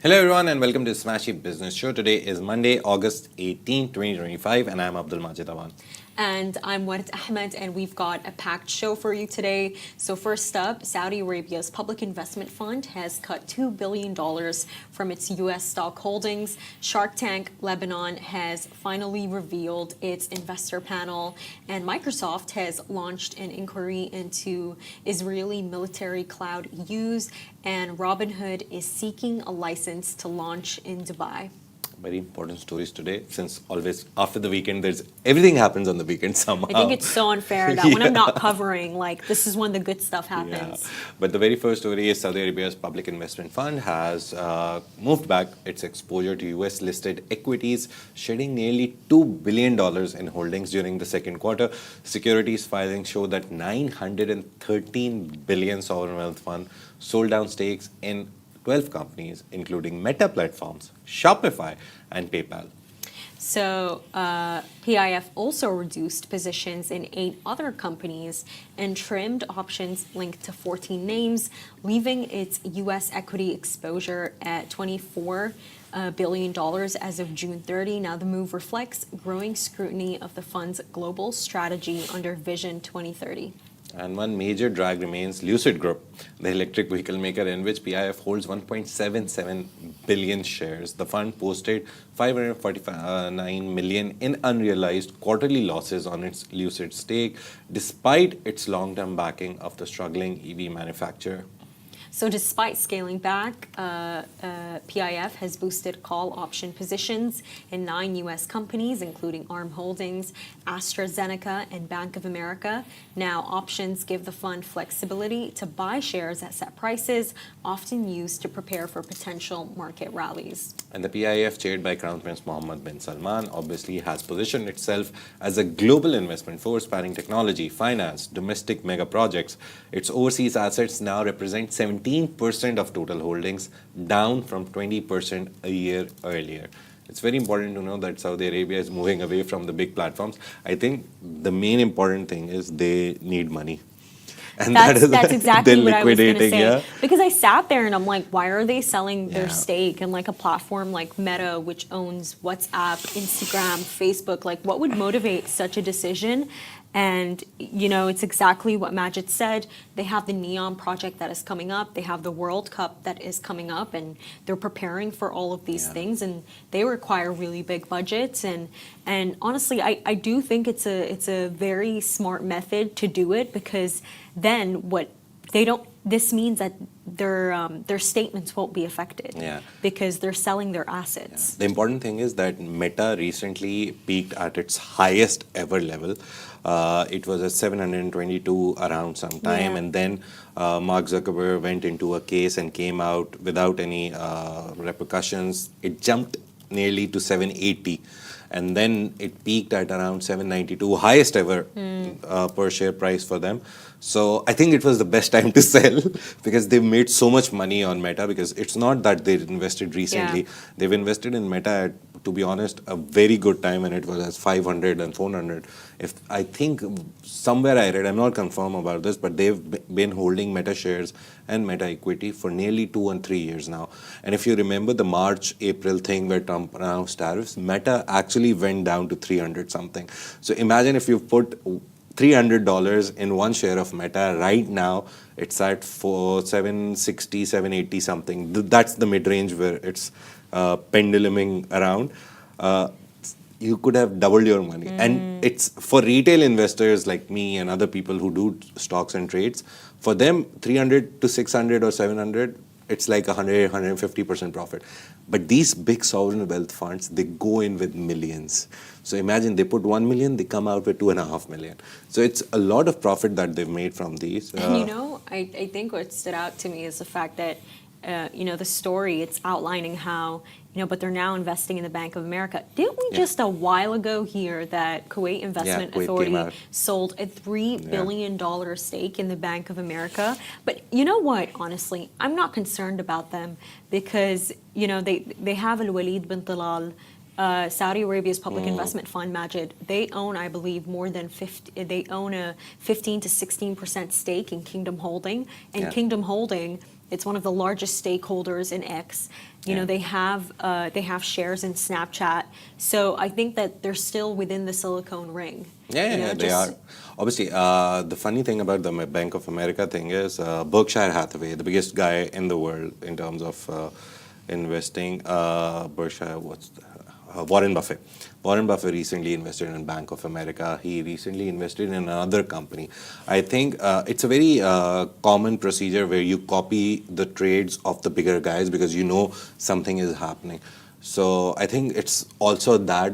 Hello everyone and welcome to Smashi Business Show. Today is Monday, August 18, 2025 and I'm Abdul Majid Awan. And I'm Warid Ahmed, and we've got a packed show for you today. So first up, Saudi Arabia's public investment fund has cut $2 billion from its U.S. stock holdings. Shark Tank Lebanon has finally revealed its investor panel, and Microsoft has launched an inquiry into Israeli military cloud use, and Robinhood is seeking a license to launch in Dubai. Very important stories today, since always after the weekend, everything happens on the weekend somehow. I think it's so unfair that when I'm not covering, this is when the good stuff happens. Yeah. But the very first story is Saudi Arabia's public investment fund has moved back its exposure to US-listed equities, shedding nearly $2 billion in holdings during the second quarter. Securities filings show that 913 billion sovereign wealth fund sold down stakes in 12 companies, including Meta Platforms, Shopify, and PayPal. So PIF also reduced positions in 8 other companies and trimmed options linked to 14 names, leaving its U.S. equity exposure at $24 billion as of June 30. Now, the move reflects growing scrutiny of the fund's global strategy under Vision 2030. And one major drag remains Lucid Group, the electric vehicle maker in which PIF holds 1.77 billion shares. The fund posted $549 million in unrealized quarterly losses on its Lucid stake, despite its long-term backing of the struggling EV manufacturer. So despite scaling back, PIF has boosted call option positions in 9 U.S. companies, including ARM Holdings, AstraZeneca, and Bank of America. Now, options give the fund flexibility to buy shares at set prices, often used to prepare for potential market rallies. And the PIF, chaired by Crown Prince Mohammed bin Salman, obviously has positioned itself as a global investment force spanning technology, finance, domestic mega projects. Its overseas assets now represent 17% of total holdings, down from 20% a year earlier. It's very important to know that Saudi Arabia is moving away from the big platforms. I think the main important thing is they need money. And that's exactly what I was going to say. Yeah? Because I sat there and I'm like, why are they selling their stake in a platform like Meta, which owns WhatsApp, Instagram, Facebook? What would motivate such a decision? And, it's exactly what Majid said. They have the NEOM project that is coming up. They have the World Cup that is coming up. And they're preparing for all of these things. And they require really big budgets. And honestly, I do think it's a very smart method to do it, because then this means that their statements won't be affected because they're selling their assets. The important thing is that Meta recently peaked at its highest ever level. It was at 722 around some time, and then Mark Zuckerberg went into a case and came out without any repercussions. It jumped nearly to 780. And then it peaked at around 792, highest ever per share price for them. So I think it was the best time to sell, because they've made so much money on Meta, because it's not that they invested recently. Yeah. They've invested in Meta at, to be honest, a very good time, and it was at 500 and 400. I think somewhere I read, I'm not confirmed about this, but they've been holding Meta shares and Meta equity for nearly 2 and 3 years now. And if you remember the March-April thing where Trump announced tariffs, Meta actually went down to 300 something. So imagine if you put $300 in one share of Meta. Right now, it's at 760, 780 something. That's the mid-range where it's penduluming around. You could have doubled your money. And it's for retail investors like me and other people who do stocks and trades, for them, 300 to 600 or 700, it's like 100, 150% profit. But these big sovereign wealth funds, they go in with millions. So imagine they put 1 million, they come out with 2.5 million. So it's a lot of profit that they've made from these. And I think what stood out to me is the fact that, the story, it's outlining how, but they're now investing in the Bank of America. Didn't we just a while ago hear that Kuwait Investment Authority sold a $3 billion stake in the Bank of America? But you know what, honestly, I'm not concerned about them, because, they have Al-Walid bin Talal, Saudi Arabia's public investment fund, Majid. They own, I believe, more than 50. They own a 15 to 16% stake in Kingdom Holding, and Kingdom Holding It's one of the largest stakeholders in X. You know, they have shares in Snapchat. So I think that they're still within the Silicon Ring. You know, They are. Obviously, the funny thing about the Bank of America thing is Berkshire Hathaway, the biggest guy in the world in terms of investing, Warren Buffett. Warren Buffett recently invested in Bank of America. He recently invested in another company. I think it's a very common procedure where you copy the trades of the bigger guys because you know something is happening. So I think it's also that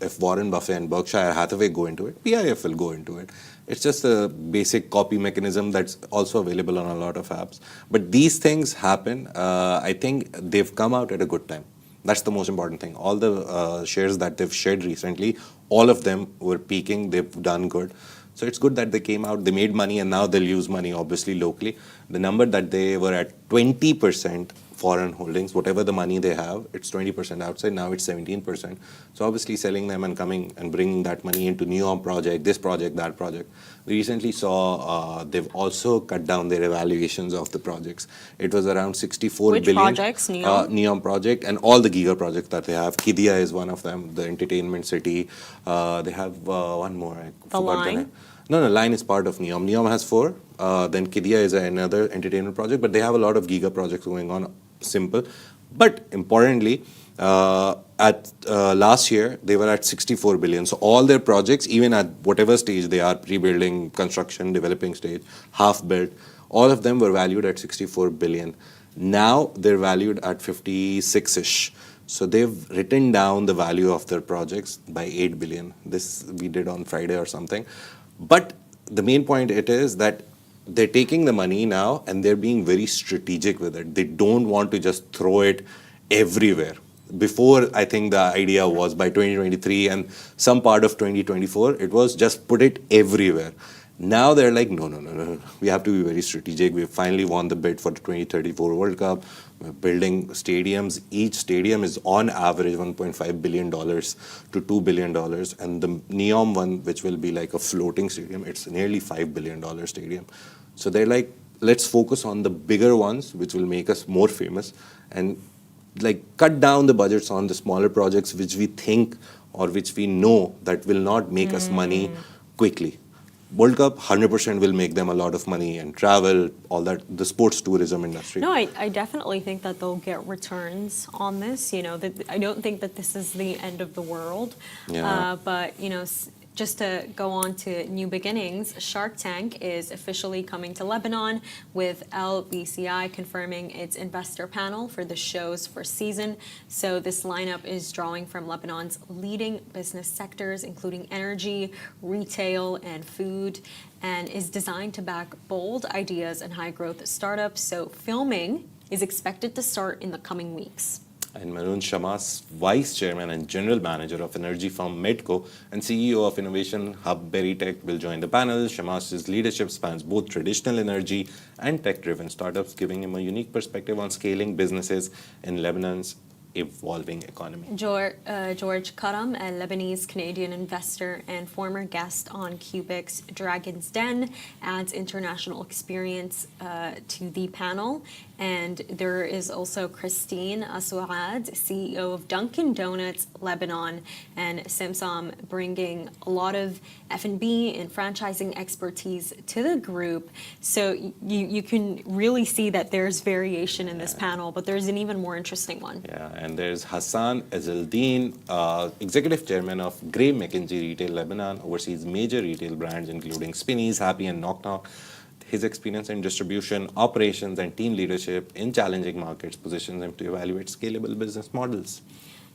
if Warren Buffett and Berkshire Hathaway go into it, PIF will go into it. It's just a basic copy mechanism that's also available on a lot of apps. But these things happen. I think they've come out at a good time. That's the most important thing. All the shares that they've shed recently, all of them were peaking. They've done good. So it's good that they came out, they made money, and now they'll use money, obviously, locally. The number that they were at 20% foreign holdings, whatever the money they have, it's 20% outside. Now it's 17%. So obviously selling them and coming and bringing that money into Neom project, this project, that project. We recently saw they've also cut down their evaluations of the projects. It was around 64 Which billion. projects? Neom? Neom project and all the giga projects that they have. Qiddiya is one of them, the entertainment city. They have one more. I forgot Line? name. No, Line is part of Neom. Neom has 4. Then Qiddiya is another entertainment project, but they have a lot of giga projects going on. Simple. But importantly, at last year, they were at 64 billion. So all their projects, even at whatever stage they are, pre-building, construction, developing stage, half built, all of them were valued at 64 billion. Now they're valued at 56-ish. So they've written down the value of their projects by 8 billion. This we did on Friday or something. But the main point it is that they're taking the money now and they're being very strategic with it. They don't want to just throw it everywhere. Before, I think the idea was by 2023 and some part of 2024, it was just put it everywhere. Now they're like, no. We have to be very strategic. We finally won the bid for the 2034 World Cup. We're building stadiums. Each stadium is on average $1.5 billion to $2 billion. And the Neom one, which will be like a floating stadium, it's nearly $5 billion stadium. So they're like, let's focus on the bigger ones, which will make us more famous, and like cut down the budgets on the smaller projects, which we think or which we know that will not make us money quickly. World Cup 100% will make them a lot of money and travel, all that, the sports tourism industry. No, I definitely think that they'll get returns on this. You know, that I don't think that this is the end of the world. Yeah. But, you know, just to go on to new beginnings, Shark Tank is officially coming to Lebanon, with LBCI confirming its investor panel for the show's first season. So this lineup is drawing from Lebanon's leading business sectors, including energy, retail, and food, and is designed to back bold ideas and high-growth startups. So filming is expected to start in the coming weeks. And Maroon Shamas, Vice Chairman and General Manager of energy firm Medco and CEO of innovation hub Berytech, will join the panel. Shamas's leadership spans both traditional energy and tech-driven startups, giving him a unique perspective on scaling businesses in Lebanon's evolving economy. George Karam, a Lebanese-Canadian investor and former guest on Cubic's Dragon's Den, adds international experience to the panel. And there is also Christine Assouad, CEO of Dunkin' Donuts Lebanon, and Simsam, bringing a lot of F&B and franchising expertise to the group. So you can really see that there's variation in this panel, but there's an even more interesting one. Yeah, and there's Hassan Ezeldin, Executive Chairman of Gray McKinsey Retail Lebanon, oversees major retail brands including Spinneys, Happy, and Knock Knock. His experience in distribution, operations, and team leadership in challenging markets positions him to evaluate scalable business models.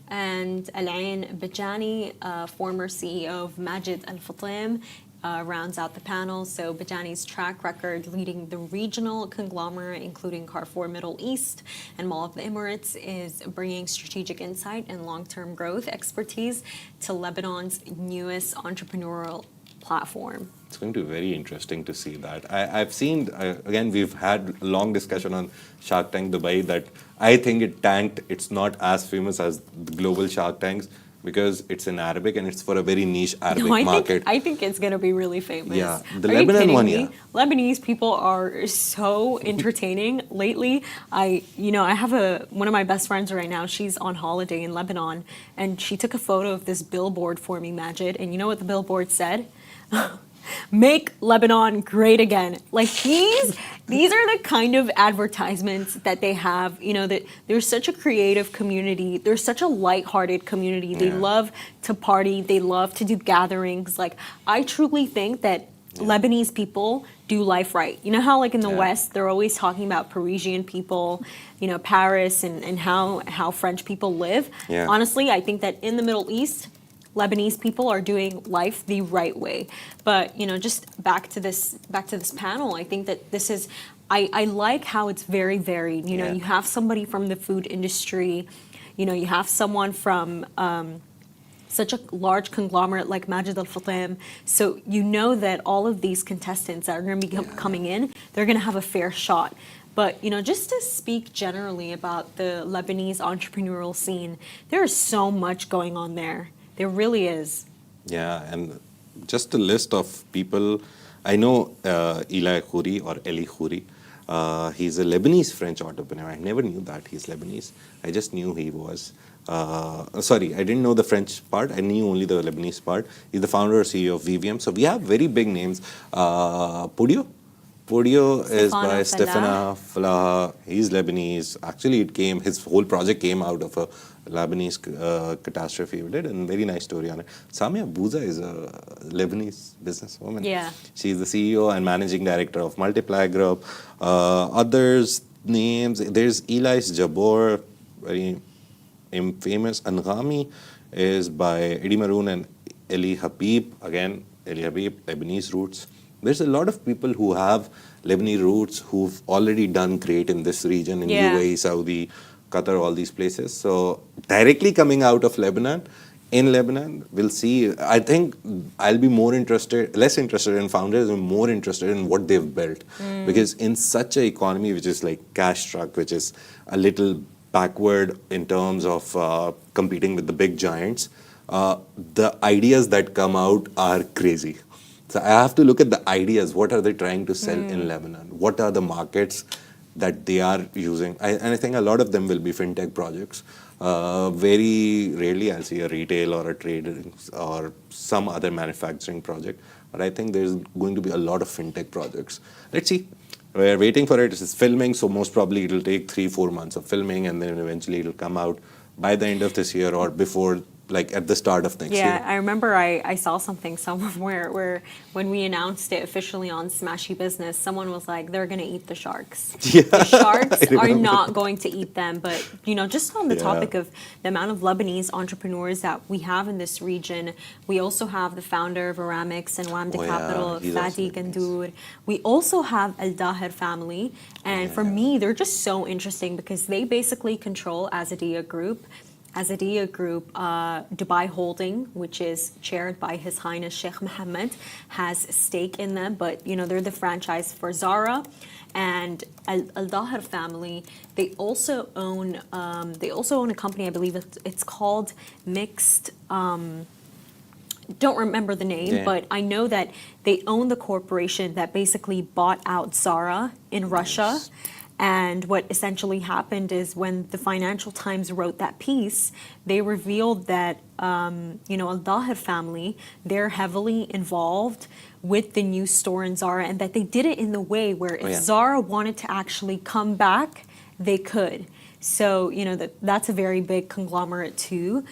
And Alain Bajani, former CEO of Majid Al Fatim, rounds out the panel. So Bajani's track record leading the regional conglomerate, including Carrefour Middle East and Mall of the Emirates, is bringing strategic insight and long-term growth expertise to Lebanon's newest entrepreneurial platform. It's going to be very interesting to see that. I've seen, again, we've had a long discussion on Shark Tank Dubai that I think it tanked. It's not as famous as the global Shark Tanks. because it's in Arabic and it's for a very niche Arabic No, market. I think it's gonna be really famous. Yeah, the Are you Lebanon kidding one, me? yeah. Lebanese people are so entertaining lately. I have one of my best friends right now. She's on holiday in Lebanon, and she took a photo of this billboard for me, Majid. And you know what the billboard said? Make Lebanon great again. Like these are the kind of advertisements that they have. That there's such a creative community. There's such a lighthearted community. They Yeah. love to party. They love to do gatherings. Like I truly think that Lebanese people do life right. You know how like in the Yeah. West they're always talking about Parisian people, Paris and how French people live. Yeah. Honestly, I think that in the Middle East, Lebanese people are doing life the right way. But just back to this panel, I think that this is I like how it's very varied. Yeah. You have somebody from the food industry, you have someone from such a large conglomerate like Majid Al Fatim. So that all of these contestants that are going to be coming in, they're going to have a fair shot. But just to speak generally about the Lebanese entrepreneurial scene, there is so much going on there. There really is. Yeah, and just a list of people. I know Eli Khouri or Eli Khouri. He's a Lebanese French entrepreneur. I never knew that he's Lebanese. I just knew he was. Sorry, I didn't know the French part. I knew only the Lebanese part. He's the founder and CEO of VVM. So we have very big names. Podio. Podio is by Stefana Falah. He's Lebanese. Actually, his whole project came out of a Lebanese catastrophe we did, and very nice story on it. Samia Bouza is a Lebanese businesswoman. Yeah. She's the CEO and managing director of Multiply Group. Others names, there's Elias Jabor, very famous. Angami is by Eddie Maroon and Eli Habib. Again, Eli Habib, Lebanese roots. There's a lot of people who have Lebanese roots who've already done great in this region, in UAE, Saudi, Qatar, all these places. So directly coming out of Lebanon, in Lebanon, we'll see. I think I'll be less interested in founders and more interested in what they've built. Because in such an economy which is like cash-struck, which is a little backward in terms of competing with the big giants, the ideas that come out are crazy. So I have to look at the ideas. What are they trying to sell in Lebanon? What are the markets that they are using? And I think a lot of them will be fintech projects. Very rarely I'll see a retail or a trade or some other manufacturing project. But I think there's going to be a lot of fintech projects. Let's see. We're waiting for it. It's filming, so most probably it'll take 3-4 months of filming, and then eventually it'll come out by the end of this year or before, like at the start of next year. Yeah, I remember I saw something somewhere where when we announced it officially on Smashi Business, someone was like, they're going to eat the sharks. Yeah, the sharks are not going to eat them. But, just on the topic of the amount of Lebanese entrepreneurs that we have in this region, we also have the founder of Aramix and Wamda Capital, he's also Fadi Lebanese. Gandour. We also have Al Daher family. And for me, they're just so interesting because they basically control Azadiya Group. Azadiya Group, Dubai Holding, which is chaired by His Highness Sheikh Mohammed, has a stake in them. But they're the franchise for Zara, and Al Daher family. They also own a company. I believe it's called Mixed. Don't remember the name, but I know that they own the corporation that basically bought out Zara in Russia. And what essentially happened is when the Financial Times wrote that piece, they revealed that, Al Daher family, they're heavily involved with the new store in Zara, and that they did it in the way where if Zara wanted to actually come back, they could. So, that's a very big conglomerate too.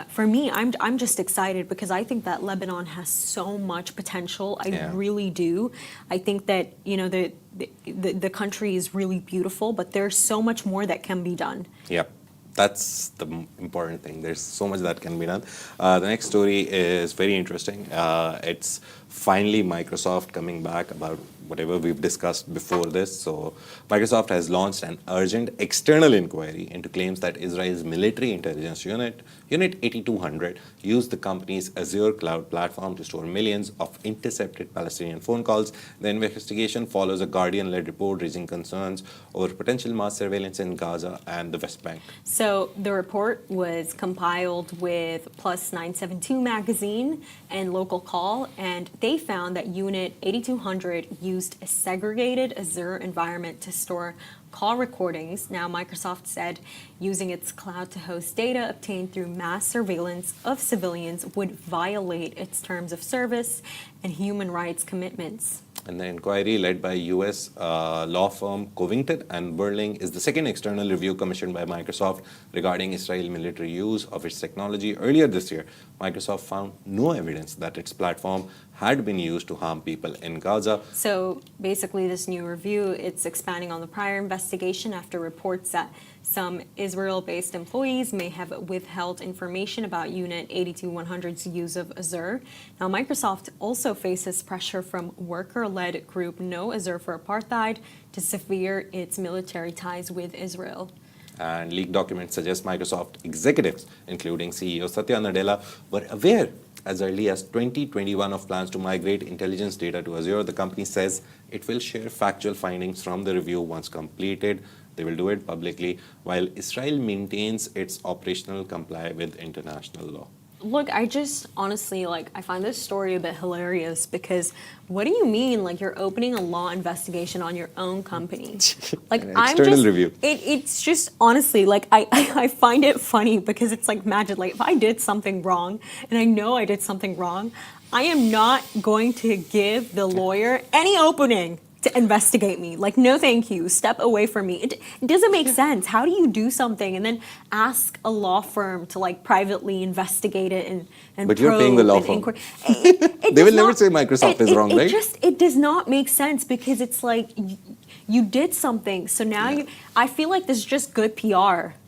For me, I'm just excited because I think that Lebanon has so much potential. I really do. I think that, the country is really beautiful, but there's so much more that can be done. Yep. That's the important thing. There's so much that can be done. The next story is very interesting. It's finally Microsoft coming back about whatever we've discussed before this. So Microsoft has launched an urgent external inquiry into claims that Israel's military intelligence unit, Unit 8200, used the company's Azure cloud platform to store millions of intercepted Palestinian phone calls. The investigation follows a Guardian-led report raising concerns over potential mass surveillance in Gaza and the West Bank. So the report was compiled with Plus 972 magazine and Local Call, and they found that Unit 8200 used a segregated Azure environment to store call recordings. Now, Microsoft said using its cloud to host data obtained through mass surveillance of civilians would violate its terms of service and human rights commitments. And the inquiry, led by U.S. Law firm Covington and Burling, is the second external review commissioned by Microsoft regarding Israel military use of its technology. Earlier this year, Microsoft found no evidence that its platform had been used to harm people in Gaza. So basically, this new review, it's expanding on the prior investigation after reports that some Israel-based employees may have withheld information about Unit 8200's use of Azure. Now, Microsoft also faces pressure from worker-led group No Azure for Apartheid to sever its military ties with Israel. And leaked documents suggest Microsoft executives, including CEO Satya Nadella, were aware as early as 2021 of plans to migrate intelligence data to Azure. The company says it will share factual findings from the review once completed. They will do it publicly, while Israel maintains its operational comply with international law. Look, I just honestly, I find this story a bit hilarious because what do you mean, you're opening a law investigation on your own company? An external review. It's just, honestly, I find it funny because it's like magic. If I did something wrong, and I know I did something wrong, I am not going to give the lawyer any opening to investigate me. No, thank you. Step away from me. It doesn't make sense. How do you do something and then ask a law firm to privately investigate it and But you're paying the law firm. They will never say Microsoft is wrong, right? It does not make sense because it's you did something. So now I feel like this is just good PR.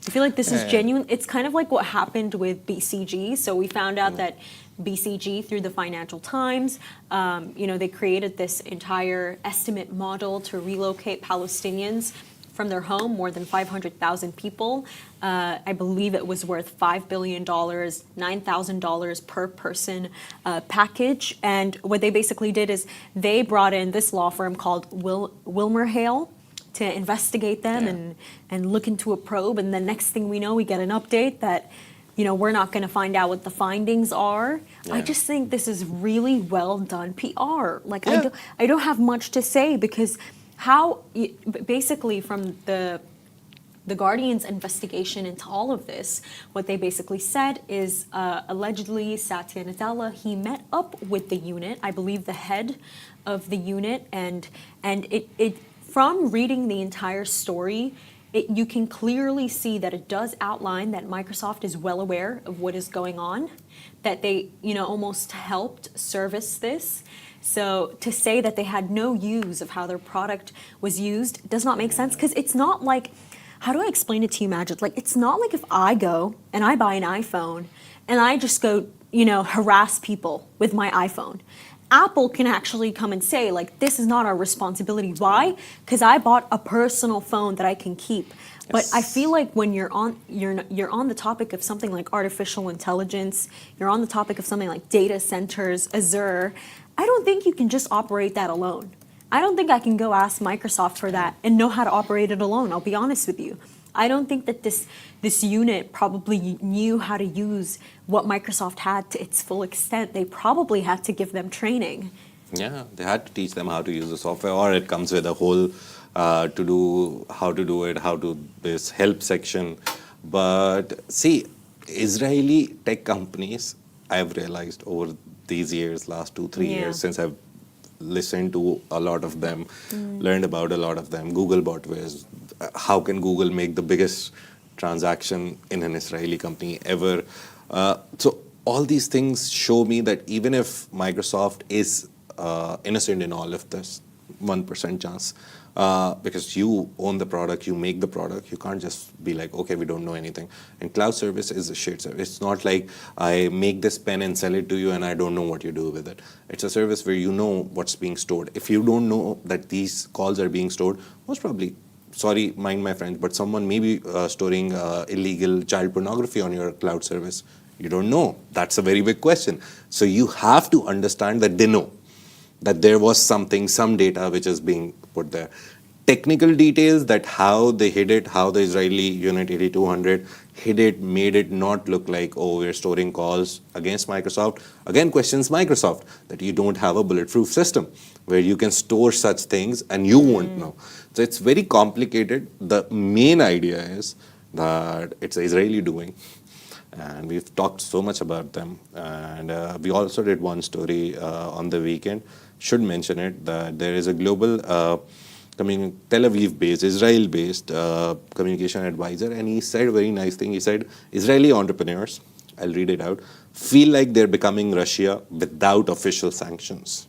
I feel like this is genuine. It's kind of like what happened with BCG. So we found out that BCG, through the Financial Times, they created this entire estimate model to relocate Palestinians from their home, more than 500,000 people. I believe it was worth $5 billion, $9,000 per person package. And what they basically did is they brought in this law firm called WilmerHale to investigate them and look into a probe. And the next thing we know, we get an update that we're not going to find out what the findings are. Yeah. I just think this is really well done PR. I don't have much to say because basically from the Guardian's investigation into all of this, what they basically said is allegedly Satya Nadella, he met up with the unit, I believe the head of the unit, and it from reading the entire story, you can clearly see that it does outline that Microsoft is well aware of what is going on, that they, almost helped service this. So to say that they had no use of how their product was used does not make sense because it's not like, how do I explain it to you, Majid? It's not like if I go and I buy an iPhone and I just go, harass people with my iPhone. Apple can actually come and say, this is not our responsibility. Why? Because I bought a personal phone that I can keep. Yes. But I feel like when you're on the topic of something like artificial intelligence, you're on the topic of something like data centers, Azure, I don't think you can just operate that alone. I don't think I can go ask Microsoft for that and know how to operate it alone. I'll be honest with you. I don't think that this unit probably knew how to use what Microsoft had to its full extent. They probably had to give them training. Yeah, they had to teach them how to use the software, or it comes with a whole how to do it, this help section. But see, Israeli tech companies, I've realized over these years, last 2-3 years, since I've listened to a lot of them, learned about a lot of them. Google bought Wiz. How can Google make the biggest transaction in an Israeli company ever? So all these things show me that even if Microsoft is innocent in all of this, 1% chance, because you own the product, you make the product. You can't just be like, okay, we don't know anything. And cloud service is a shared service. It's not like I make this pen and sell it to you and I don't know what you do with it. It's a service where you know what's being stored. If you don't know that these calls are being stored, most probably, sorry, mind my French, but someone may be storing illegal child pornography on your cloud service. You don't know. That's a very big question. So you have to understand that they know that there was something, some data which is being put there. Technical details, that how they hid it, how the Israeli Unit 8200 hid it, made it not look like, oh, we're storing calls against Microsoft. Again, questions Microsoft, that you don't have a bulletproof system where you can store such things and you won't know. So it's very complicated. The main idea is that it's Israeli doing. And we've talked so much about them. And we also did one story on the weekend. Should mention it, that there is a global Tel Aviv-based, Israel-based communication advisor, and he said a very nice thing. He said, Israeli entrepreneurs, I'll read it out, feel like they're becoming Russia without official sanctions.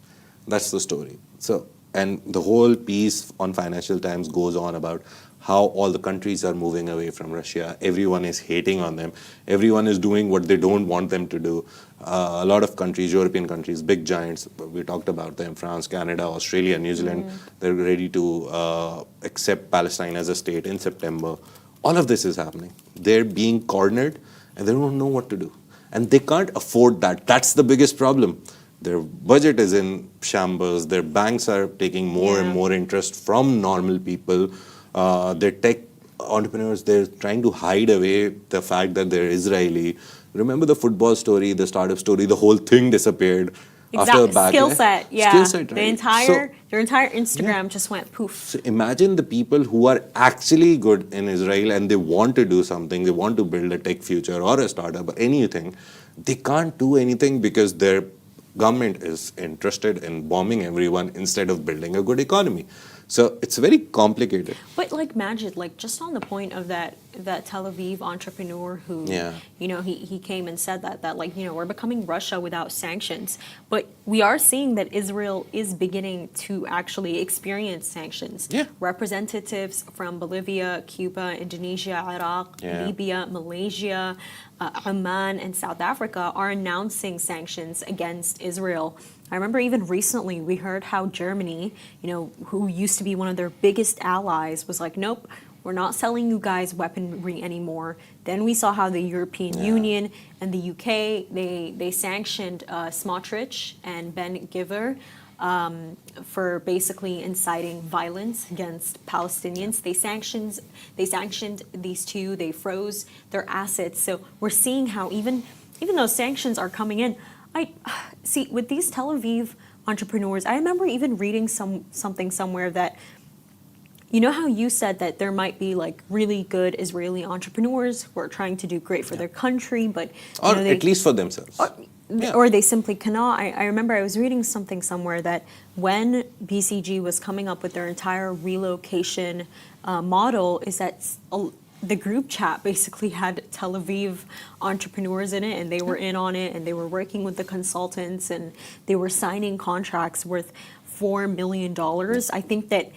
That's the story. So, and the whole piece on Financial Times goes on about how all the countries are moving away from Russia. Everyone is hating on them. Everyone is doing what they don't want them to do. A lot of countries, European countries, big giants, we talked about them, France, Canada, Australia, New Zealand, they're ready to accept Palestine as a state in September. All of this is happening. They're being cornered and they don't know what to do. And they can't afford that. That's the biggest problem. Their budget is in shambles. Their banks are taking more and more interest from normal people. Their tech entrepreneurs, they're trying to hide away the fact that they're Israeli. Remember the football story, the startup story, the whole thing disappeared after a backlash. Skill set, yeah. Skill set, right? Their entire Instagram just went poof. So imagine the people who are actually good in Israel and they want to do something, they want to build a tech future or a startup or anything. They can't do anything because their government is interested in bombing everyone instead of building a good economy. So it's very complicated. But like Majid, like just on the point of that Tel Aviv entrepreneur who, you know, he came and said that like, you know, we're becoming Russia without sanctions. But we are seeing that Israel is beginning to actually experience sanctions. Representatives from Bolivia, Cuba, Indonesia, Iraq, Libya, Malaysia, Oman, and South Africa are announcing sanctions against Israel. I remember even recently we heard how Germany, you know, who used to be one of their biggest allies, was like, nope, we're not selling you guys weaponry anymore. Then we saw how the European Union and the UK, they sanctioned Smotrich and Ben Giver for basically inciting violence against Palestinians. They sanctioned these two. They froze their assets. So we're seeing how even though sanctions are coming in, I see with these Tel Aviv entrepreneurs, I remember even reading something somewhere that, you know how you said that there might be like really good Israeli entrepreneurs who are trying to do great for their country, but or you know, at least for themselves. Or they simply cannot. I remember I was reading something somewhere that when BCG was coming up with their entire relocation model, is that the group chat basically had Tel Aviv entrepreneurs in it, and they were in on it, and they were working with the consultants, and they were signing contracts worth $4 million. I think that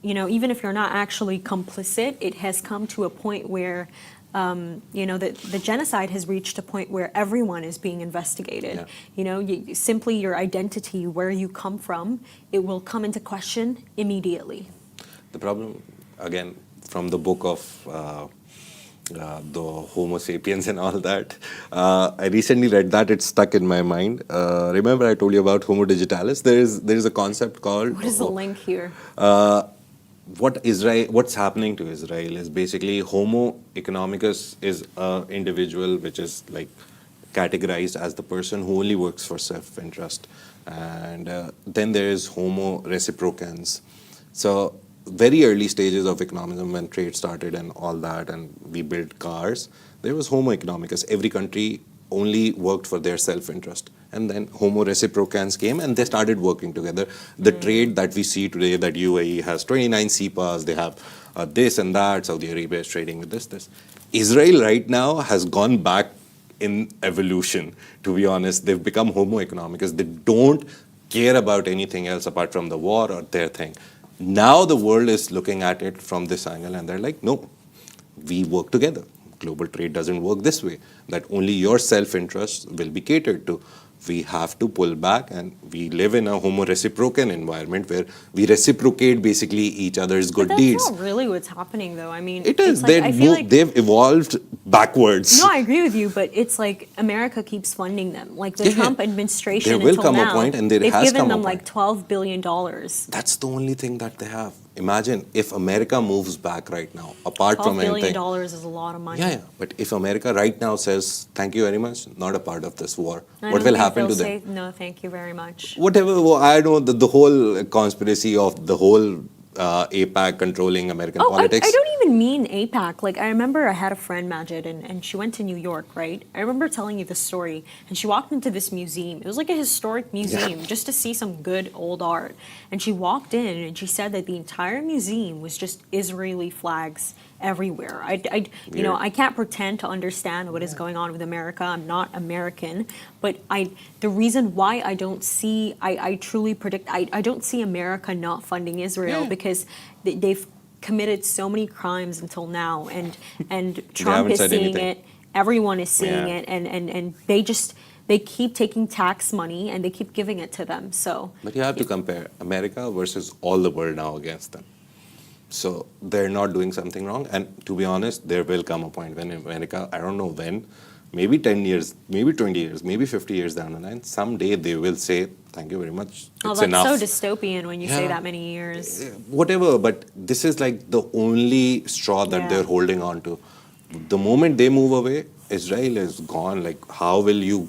you know, even if you're not actually complicit, it has come to a point where, you know, the genocide has reached a point where everyone is being investigated. You know, simply your identity, where you come from, it will come into question immediately. The problem, again, from the book of the Homo sapiens and all that, I recently read that. It's stuck in my mind. Remember I told you about Homo digitalis? There is a concept called... What is the link here? What's happening to Israel is basically Homo economicus is an individual which is like categorized as the person who only works for self-interest. And then there is Homo reciprocans. So very early stages of economism, when trade started and all that, and we built cars, there was Homo economicus. Every country only worked for their self-interest. And then Homo reciprocans came and they started working together. The trade that we see today, that UAE has 29 CEPAs, they have this and that, Saudi Arabia is trading with this. Israel right now has gone back in evolution, to be honest. They've become Homo economicus. They don't care about anything else apart from the war or their thing. Now the world is looking at it from this angle and they're like, no, we work together. Global trade doesn't work this way, that only your self-interest will be catered to. We have to pull back, and we live in a homo reciprocum environment where we reciprocate basically each other's good But that's deeds. not really what's happening, though. I mean, It is. it's like, I feel like They've evolved backwards. no, I agree with you, but it's like America keeps funding them. Like the Yeah. Trump administration, There will until come a now, point, and there they've has given come a them like point. $12 billion. That's the only thing that they have. Imagine if America moves back right now, apart $12 from billion anything. is a lot of money. Yeah. But if America right now says, thank you very much, not a part of this war, I what don't will think happen they'll to them? say, no, thank you very much. Whatever, well, I know the whole conspiracy of the whole APAC controlling American Oh, politics. I don't even mean APAC. Like, I remember I had a friend, Majid, and she went to New York, right? I remember telling you the story, and she walked into this museum. It was like a historic museum, just to see some good old art. And she walked in, and she said that the entire museum was just Israeli flags everywhere. You know, Weird. I can't pretend to understand what is going on with America. I'm not American, but the reason why I don't see, I truly predict, I don't see America not funding Israel Yeah. because they've committed so many crimes until now, and Trump haven't is said seeing anything. it, everyone is seeing Yeah. it, and they keep taking tax money and they keep giving it to them. So But you have to compare America versus all the world now against them. So they're not doing something wrong. And to be honest, there will come a point when America, I don't know when, maybe 10 years, maybe 20 years, maybe 50 years down the line, someday they will say, thank you very much. oh, It's that's enough. so dystopian when you say Yeah. that many years. Whatever, but this is like the only straw that Yeah. they're holding on to. The moment they move away, Israel is gone. Like, how will you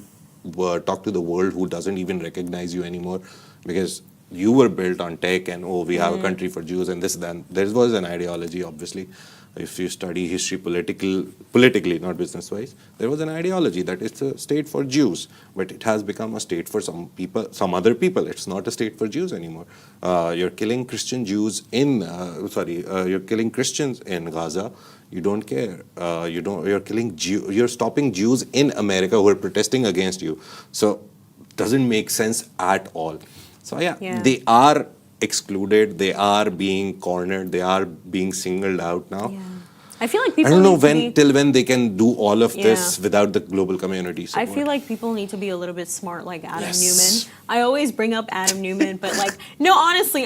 talk to the world who doesn't even recognize you anymore? Because you were built on tech and, oh, we have a country for Jews and this, then. There was an ideology, obviously. If you study history politically, not business-wise, there was an ideology that it's a state for Jews, but it has become a state for some people, some other people. It's not a state for Jews anymore. You're killing Christian Jews you're killing Christians in Gaza. You don't care. You're stopping Jews in America who are protesting against you. So, doesn't make sense at all. So Yeah. they are excluded, they are being cornered, they are being singled out now. Yeah. I feel like I people don't know need to be, till when they can do all of this Yeah. without the global community I support. feel like people need to be a little bit smart, like Adam Yes. Newman. I always bring up Adam Newman, but like, no, honestly,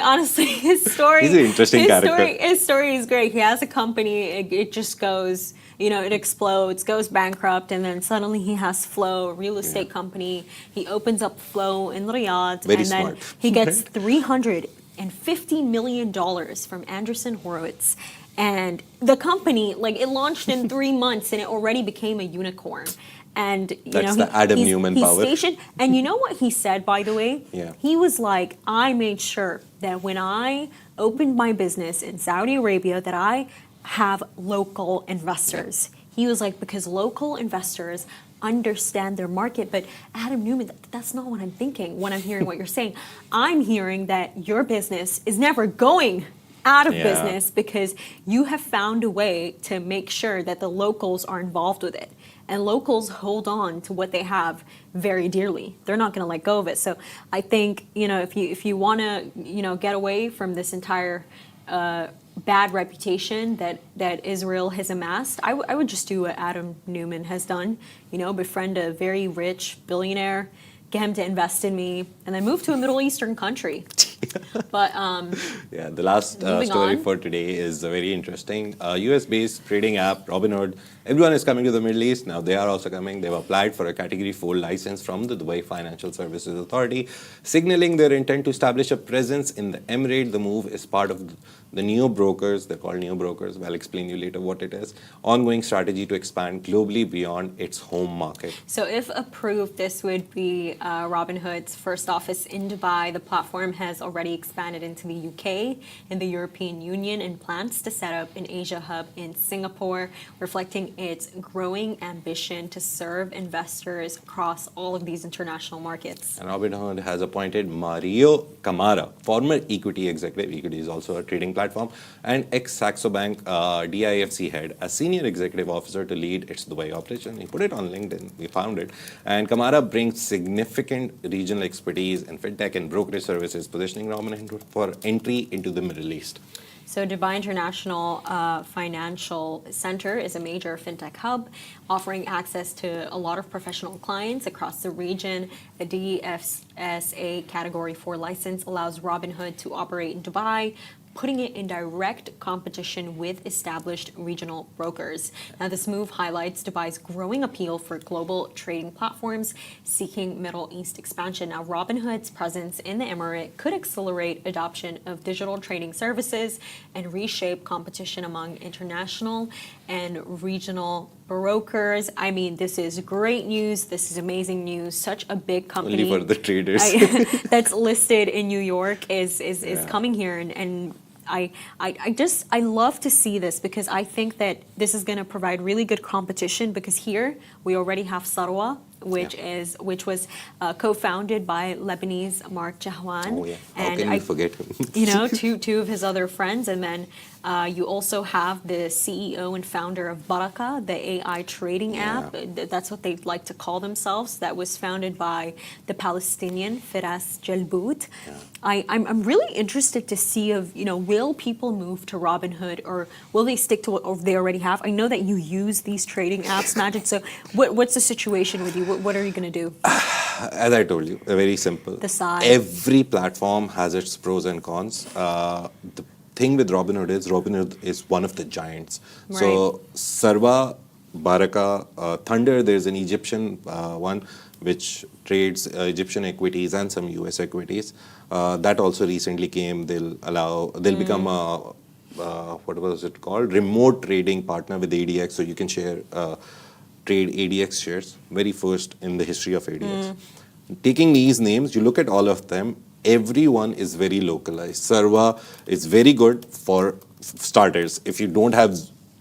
his story. He's an interesting character. His story is great. He has a company. It just goes, you know, it explodes, goes bankrupt, and then suddenly he has Flow, a real estate company. He opens up Flow in Riyadh, Very and then smart. he gets $350 million from Andreessen Horowitz. And the company, like, it launched in 3 months and it already became a unicorn. And you That's know, the Adam he's, Newman he's power. stationed. And you know what he said, by the way? Yeah. He was like, I made sure that when I opened my business in Saudi Arabia, that I have local investors. He was like, because local investors understand their market. But Adam Newman, that's not what I'm thinking when I'm hearing what you're saying. I'm hearing that your business is never going out of Yeah. business because you have found a way to make sure that the locals are involved with it. And locals hold on to what they have very dearly. They're not going to let go of it. So I think, you know, if you want to, you know, get away from this entire bad reputation that Israel has amassed, I would just do what Adam Newman has done. You know, befriend a very rich billionaire, get him to invest in me, and then move to a Middle Eastern country. But Yeah, the last Moving story on. for today is very interesting. US-based trading app Robinhood. Everyone is coming to the Middle East now. They are also coming. They've applied for a Category 4 license from the Dubai Financial Services Authority, signaling their intent to establish a presence in the Emirate. The move is part of the neo brokers. They're called neo brokers. I'll explain you later what it is. Ongoing strategy to expand globally beyond its home market. so if approved, this would be Robinhood's first office in Dubai. The platform has already expanded into the UK and the European Union and plans to set up an Asia hub in Singapore, reflecting its growing ambition to serve investors across all of these international markets. And Robinhood has appointed Mario Camara, former Equity executive. Equity is also a trading platform, and ex-Saxo Bank DIFC head, a senior executive officer to lead its Dubai operation. He put it on LinkedIn. We found it. And Camara brings significant regional expertise in fintech and brokerage services, positioning positioning Robinhood for entry into the Middle East. So Dubai International Financial Center is a major fintech hub offering access to a lot of professional clients across the region. A DFSA Category 4 license allows Robinhood to operate in Dubai, putting it in direct competition with established regional brokers. Now, this move highlights Dubai's growing appeal for global trading platforms seeking Middle East expansion. Now, Robinhood's presence in the Emirate could accelerate adoption of digital trading services and reshape competition among international and regional brokers. I mean, this is great news. This is amazing news. Such a big company. Only for the traders. That's listed in New York is coming here, and I love to see this because I think that this is going to provide really good competition because here we already have Sarwa, which was co-founded by Lebanese Mark Jahwan. Oh yeah, how can we forget him? Two of his other friends, and then you also have the CEO and founder of Baraka, the AI trading app. That's what they like to call themselves. That was founded by the Palestinian Firas Jalbout. I'm really interested to see will people move to Robinhood or will they stick to what they already have? I know that you use these trading apps, Majid. So what's the situation with you? What are you going to do? As I told you, very simple. The size. Every platform has its pros and cons. The thing with Robinhood is one of the giants. Right. So Sarva, Baraka, Thunder, there's an Egyptian one which trades Egyptian equities and some US equities. That also recently came. They'll become a what was it called? Remote trading partner with ADX, so you can trade ADX shares, very first in the history of ADX. Taking these names, you look at all of them, everyone is very localized. Sarva is very good for starters. If you don't have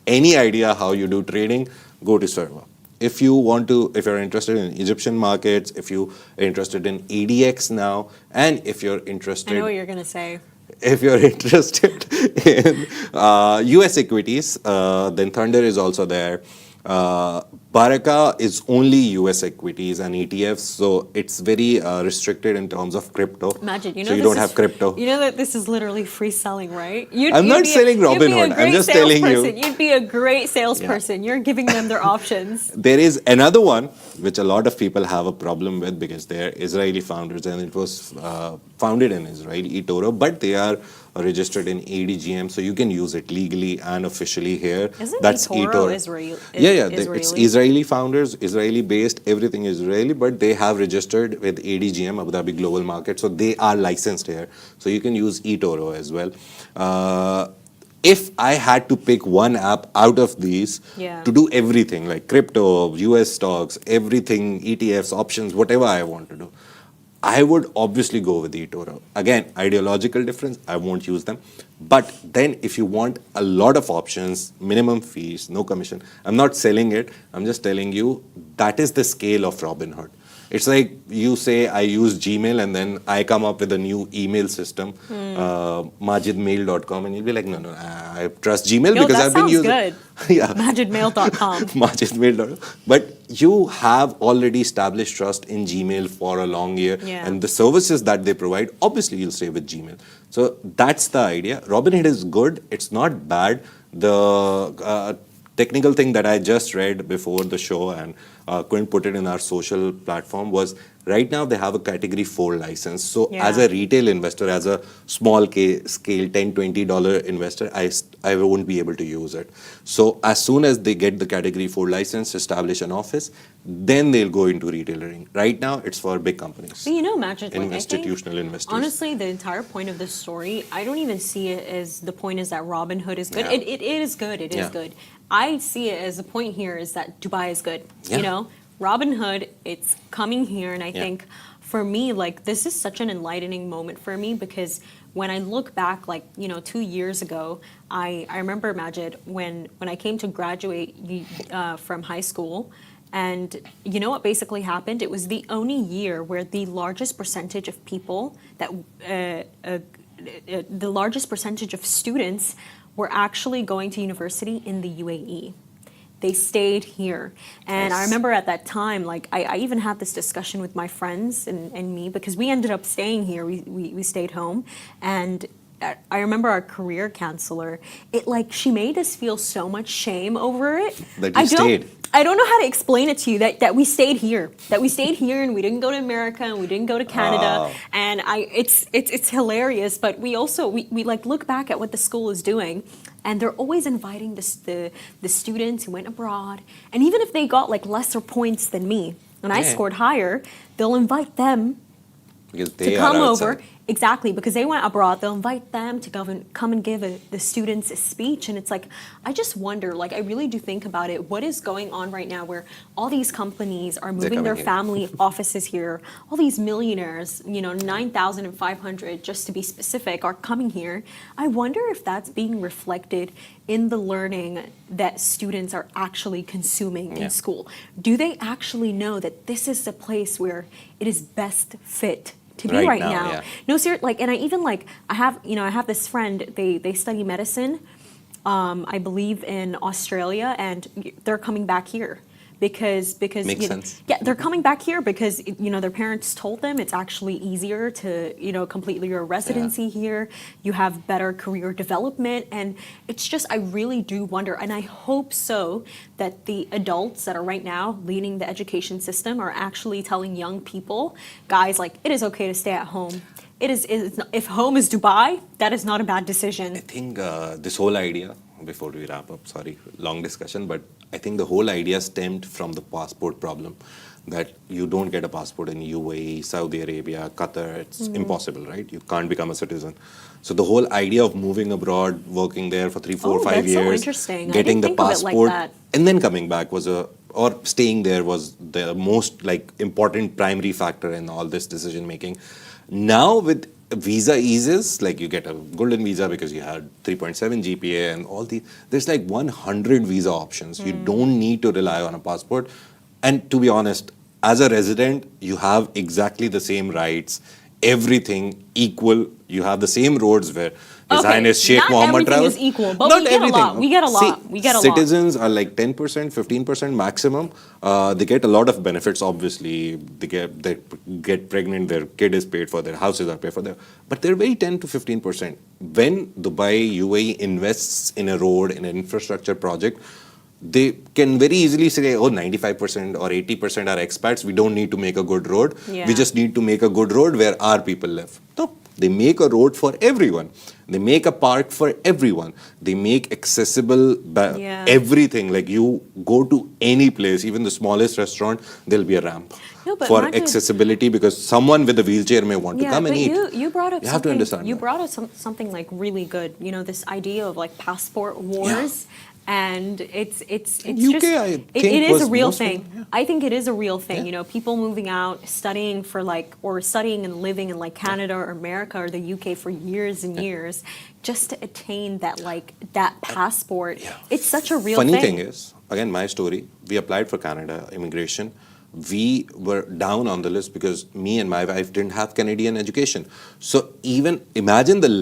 any idea how you do trading, go to Sarva. If you're interested in Egyptian markets, if you're interested in ADX now, and if you're interested... I know what you're going to say. If you're interested in US equities, then Thunder is also there. Baraka is only US equities and ETFs, so it's very restricted in terms of crypto. Imagine, so you don't have crypto. You know that this is literally free selling, right? I'm not selling Robinhood. I'm just telling you. You'd be a great salesperson. You're giving them their options. There is another one which a lot of people have a problem with because they're Israeli founders and it was founded in Israel, eToro, but they are registered in ADGM, so you can use it legally and officially here. Isn't That's eToro Israeli? It's Israeli founders, Israeli based, everything is Israeli, but they have registered with ADGM, Abu Dhabi Global Market, so they are licensed here. So you can use eToro as well. If I had to pick one app out of these to do everything, like crypto, US stocks, everything, ETFs, options, whatever I want to do, I would obviously go with eToro. Again, ideological difference, I won't use them. But then if you want a lot of options, minimum fees, no commission, I'm not selling it, I'm just telling you that is the scale of Robinhood. It's like you say, I use Gmail and then I come up with a new email system, majidmail.com, and you'll be like, no, I trust Gmail because I've been using it. Yeah. Majidmail.com. Majidmail.com. But you have already established trust in Gmail for a long year, and the services that they provide, obviously you'll stay with Gmail. So that's the idea. Robinhood is good. It's not bad. The technical thing that I just read before the show and couldn't put it in our social platform was right now they have a category 4 license. So as a retail investor, as a small scale $10, $20 investor, I won't be able to use it. So as soon as they get the category 4 license, establish an office, then they'll go into retailing. Right now, it's for big companies. But Magic, institutional investors. Honestly, the entire point of this story, I don't even see it as the point is that Robinhood is good. It is good. It is good. I see it as the point here is that Dubai is good. Robinhood, it's coming here, and I think for me, this is such an enlightening moment for me because when I look back, 2 years ago, I remember, Majid, when I came to graduate from high school, and you know what basically happened? It was the only year where the largest percentage of people the largest percentage of students were actually going to university in the UAE. they stayed here. And I Yes. remember at that time, like I even had this discussion with my friends and me because we ended up staying here. We stayed home. And I remember our career counselor, she made us feel so much shame over it. That you stayed. I don't know how to explain it to you that we stayed here, and we didn't go to America and we didn't go to Canada, and it's hilarious. But we like look back at what the school is doing, and they're always inviting the students who went abroad, and even if they got like lesser points than me, and I Yeah. scored higher, they'll invite them Because to they come are over. outside. Exactly, because they went abroad, they'll invite them to come and give the students a speech. And it's like, I just wonder, like, I really do think about it. What is going on right now where all these companies are moving their coming here. family offices here? All these millionaires, 9,500 just to be specific, are coming here. I wonder if that's being reflected in the learning that students are actually consuming Yeah. in school. Do they actually know that this is the place where it is best fit to be Right right now, now? yeah. No, seriously, like, and I even like, I have this friend, they study medicine, I believe in Australia, and they're coming back here because Makes sense. yeah, they're coming back here because their parents told them it's actually easier to complete your residency here. You have better career development, and it's just, I really do wonder, and I hope so, that the adults that are right now leading the education system are actually telling young people, guys, like, it is okay to stay at home. If home is Dubai, that is not a bad decision. I think this whole idea, before we wrap up, sorry, long discussion, but I think the whole idea stemmed from the passport problem, that you don't get a passport in UAE, Saudi Arabia, Qatar. It's impossible, right? You can't become a citizen. So the whole idea of moving abroad, working there for 3, 4, Oh, 5 that's so years, interesting. I getting didn't the think of it like passport, that. and then coming back or staying there was the most like important primary factor in all this decision making. Now with visa eases, like you get a golden visa because you had 3.7 GPA and all there's like 100 visa options. You don't need to rely on a passport. And to be honest, as a resident, you have exactly the same rights, everything equal. You have the same roads where His Okay, Highness Sheikh not Mohammed everything travels. is equal, but Not we get a everything. lot. We get a lot. See, We get a lot. citizens are like 10%, 15% maximum. They get a lot of benefits, obviously. They get pregnant, their kid is paid for, their houses are paid for. But they're very 10 to 15%. When Dubai, UAE invests in a road, in an infrastructure project, they can very easily say, oh, 95% or 80% are expats. We don't need to make a good road. Yeah. We just need to make a good road where our people live. No, they make a road for everyone. They make a park for everyone. They make accessible Yeah. everything. Like you go to any place, even the smallest restaurant, there'll be a ramp No, but for not just- accessibility because someone with a wheelchair may want to come and eat. You brought up You have to something, understand you that. brought up something like really good. This idea of like passport wars. And it's In just UK, I it think is a was real most of thing. them, yeah. I think it is a real thing. Yeah. People moving out, studying for or studying and living in like Canada or America or the UK for years and years, just to attain that passport. It's such a real Funny thing. thing is, again, my story, we applied for Canada immigration. We were down on the list because me and my wife didn't have Canadian education. So even imagine the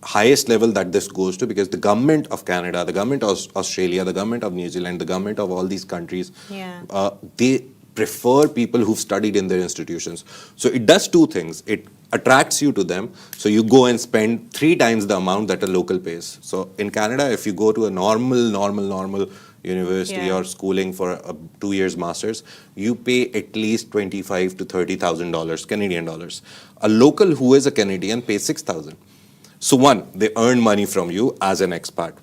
highest level that this goes to, because the government of Canada, the government of Australia, the government of New Zealand, the government of all these countries, Yeah. they prefer people who've studied in their institutions. So it does two things. It attracts you to them, so you go and spend 3 times the amount that a local pays. So in Canada, if you go to a normal university Yeah. or schooling for a 2 years masters, you pay at least $25,000 to $30,000 Canadian dollars. A local who is a Canadian pays $6,000. So one, they earn money from you as an expat.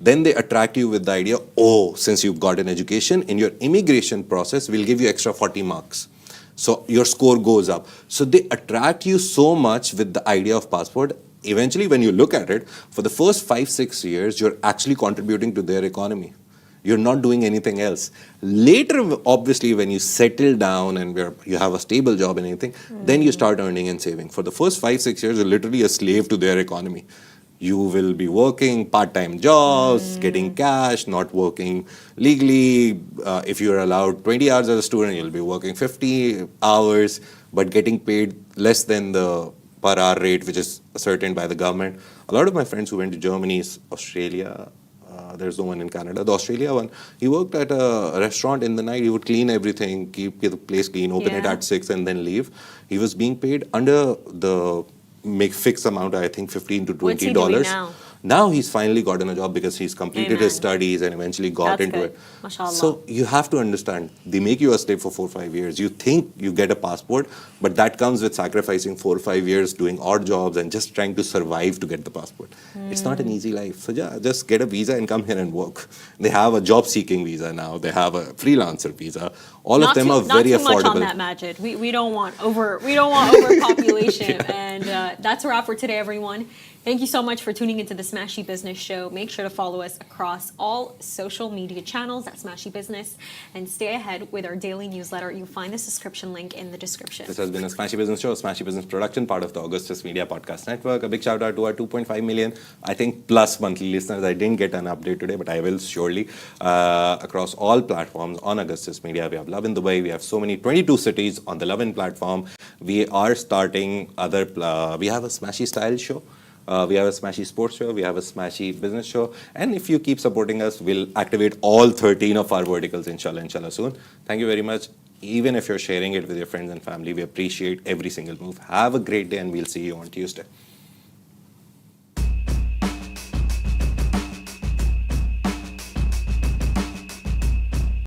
Then they attract you with the idea, oh, since you've got an education, in your immigration process, we'll give you extra 40 marks. So your score goes up. So they attract you so much with the idea of passport. Eventually, when you look at it, for the first 5-6 years, you're actually contributing to their economy. You're not doing anything else. Later, obviously, when you settle down and you have a stable job and anything, then you start earning and saving. For the first 5-6 years, you're literally a slave to their economy. You will be working part-time jobs, getting cash, not working legally. If you're allowed 20 hours as a student, you'll be working 50 hours, but getting paid less than the per hour rate, which is ascertained by the government. A lot of my friends who went to Germany, Australia, There's no one in Canada. The Australia one, he worked at a restaurant in the night. He would clean everything, keep the place clean, open it Yeah. at 6 and then leave. He was being paid under the make fixed amount, I think $15 to $20. What's he doing now? Now he's finally gotten a job because he's completed his Amen. studies and eventually got That's into good. it. MashaAllah. So you have to understand, they make you a slave for 4 or 5 years. You think you get a passport, but that comes with sacrificing 4 or 5 years doing odd jobs and just trying to survive to get the passport. It's not an easy life. So yeah, just get a visa and come here and work. They have a job-seeking visa now. They have a freelancer visa. All of them are very not too much on affordable. that, Majid. We don't want overpopulation. And that's a wrap for today, everyone. Thank you so much for tuning into the Smashi Business Show. Make sure to follow us across all social media channels at Smashi Business and stay ahead with our daily newsletter. You'll find the subscription link in the description. This has been a Smashi Business Show, Smashi Business production, part of the Augustus Media Podcast Network. A big shout out to our 2.5 million, I think, plus monthly listeners. I didn't get an update today, but I will surely. Across all platforms on Augustus Media, we have Love in Dubai. We have so many, 22 cities on the Love in platform. We are starting we have a Smashi style show. We have a Smashi sports show, we have a Smashi business show, and if you keep supporting us, we'll activate all 13 of our verticals, inshallah soon. Thank you very much. Even if you're sharing it with your friends and family, we appreciate every single move. Have a great day, and we'll see you on Tuesday.